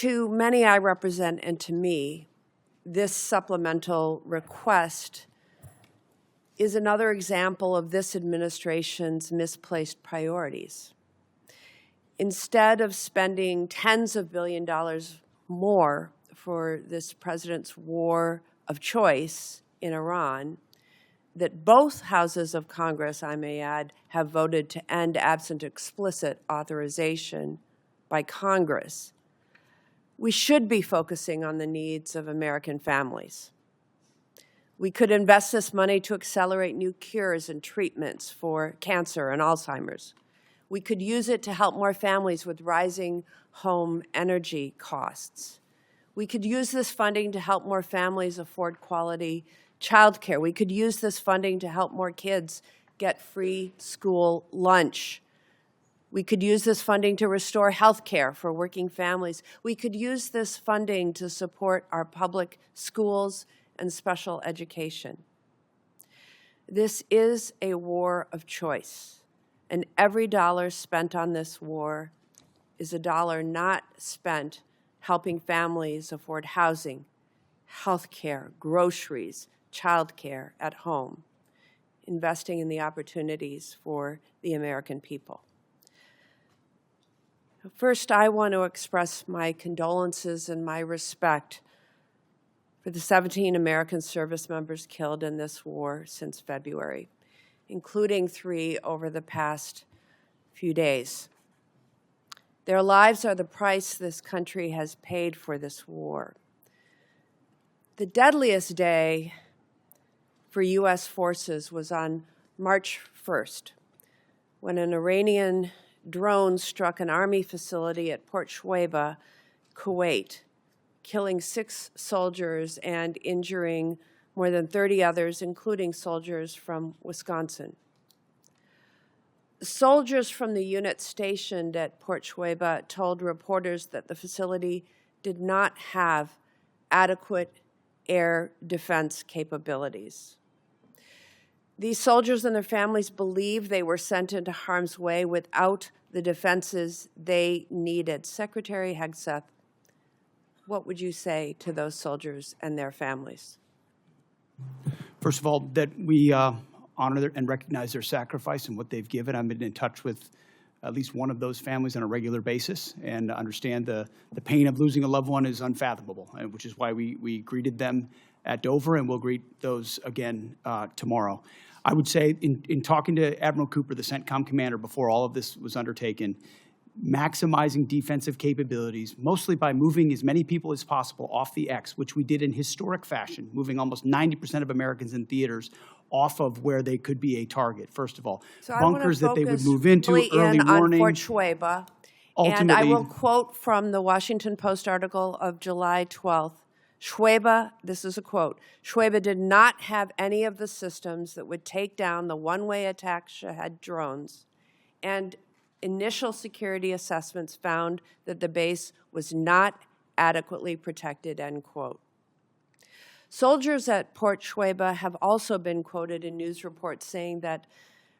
To many I represent and to me, this supplemental request is another example of this administration's misplaced priorities. Instead of spending tens of billions of dollars more for this president's war of choice in Iran, that both houses of Congress, I may add, have voted to end absent explicit authorization by Congress, we should be focusing on the needs of American families. We could invest this money to accelerate new cures and treatments for cancer and Alzheimer's. We could use it to help more families with rising home energy costs. We could use this funding to help more families afford quality child care. We could use this funding to help more kids get free school lunch. We could use this funding to restore health care for working families. We could use this funding to support our public schools and special education. This is a war of choice, and every dollar spent on this war is a dollar not spent helping families afford housing, health care, groceries, child care at home, investing in the opportunities for the American people. First, I want to express my condolences and my respect for the 17 American service members killed in this war since February, including 3 over the past few days. Their lives are the price this country has paid for this war. The deadliest day for U.S. forces was on March 1st, when an Iranian drone struck an Army facility at Port Shuaibah, Kuwait, killing 6 soldiers and injuring more than 30 others, including soldiers from Wisconsin. Soldiers from the unit stationed at Port Shuaibah told reporters that the facility did not have adequate air defense capabilities. These soldiers and their families believed they were sent into harm's way without the defenses they needed. Secretary Hegseth, what would you say to those soldiers and their families? First of all, that we honor and recognize their sacrifice and what they've given. I've been in touch with at least one of those families on a regular basis and understand the pain of losing a loved one is unfathomable, which is why we greeted them at Dover, and we'll greet those again tomorrow. I would say in talking to Admiral Cooper, the CENTCOM commander, before all of this was undertaken, maximizing defensive capabilities, mostly by moving as many people as possible off the X, which we did in historic fashion, moving almost 90% of Americans in theaters off of where they could be a target, first of all. So bunkers that they would move into, early warning. On Fort Shuaibah, and I will quote from the Washington Post article of July 12th. Shuaibah, this is a quote, Shuaibah did not have any of the systems that would take down the one-way attack Shahed drones, and initial security assessments found that the base was not adequately protected, end quote. Soldiers at Port Shuaibah have also been quoted in news reports saying that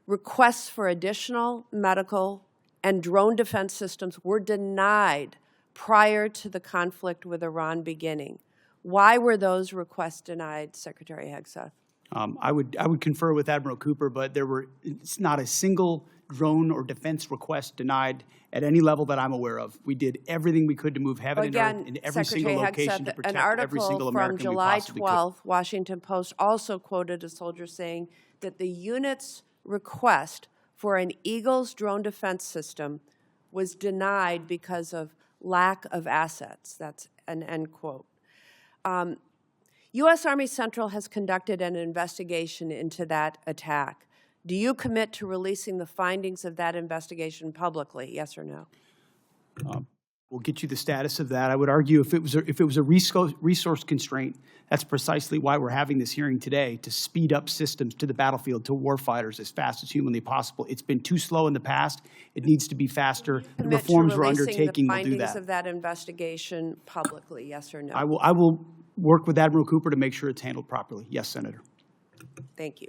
requests for additional medical and drone defense systems were denied prior to the conflict with Iran beginning. Why were those requests denied, Secretary Hegseth? I would confer with Admiral Cooper, but it's not a single drone or defense request denied at any level that I'm aware of. We did everything we could to move heaven and earth in every single location to protect every single American we possibly could. An article from July 12th, Washington Post also quoted a soldier saying that the unit's request for an Eagles drone defense system was denied because of lack of assets. That's an end quote. U.S. Army Central has conducted an investigation into that attack. Do you commit to releasing the findings of that investigation publicly, yes or no? We'll get you the status of that. I would argue if it was a resource constraint, that's precisely why we're having this hearing today, to speed up systems to the battlefield, to warfighters as fast as humanly possible. It's been too slow in the past. It needs to be faster. The reforms we're undertaking will do that. The findings of that investigation publicly, yes or no? I will work with Admiral Cooper to make sure it's handled properly. Yes, Senator. Thank you.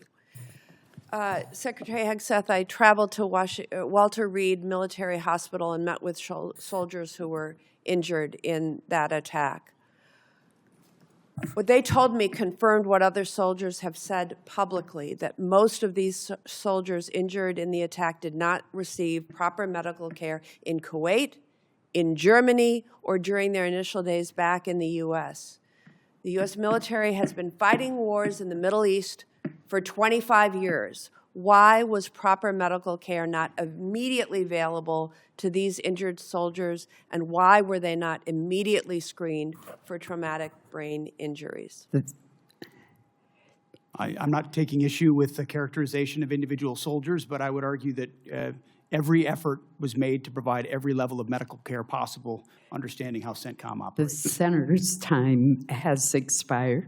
Secretary Hegseth, I traveled to Walter Reed Military Hospital and met with soldiers who were injured in that attack. What they told me confirmed what other soldiers have said publicly, that most of these soldiers injured in the attack did not receive proper medical care in Kuwait, in Germany, or during their initial days back in the U.S. The U.S. military has been fighting wars in the Middle East for 25 years. Why was proper medical care not immediately available to these injured soldiers, and why were they not immediately screened for traumatic brain injuries? I'm not taking issue with the characterization of individual soldiers, but I would argue that every effort was made to provide every level of medical care possible, understanding how CENTCOM The operates. senator's time has expired.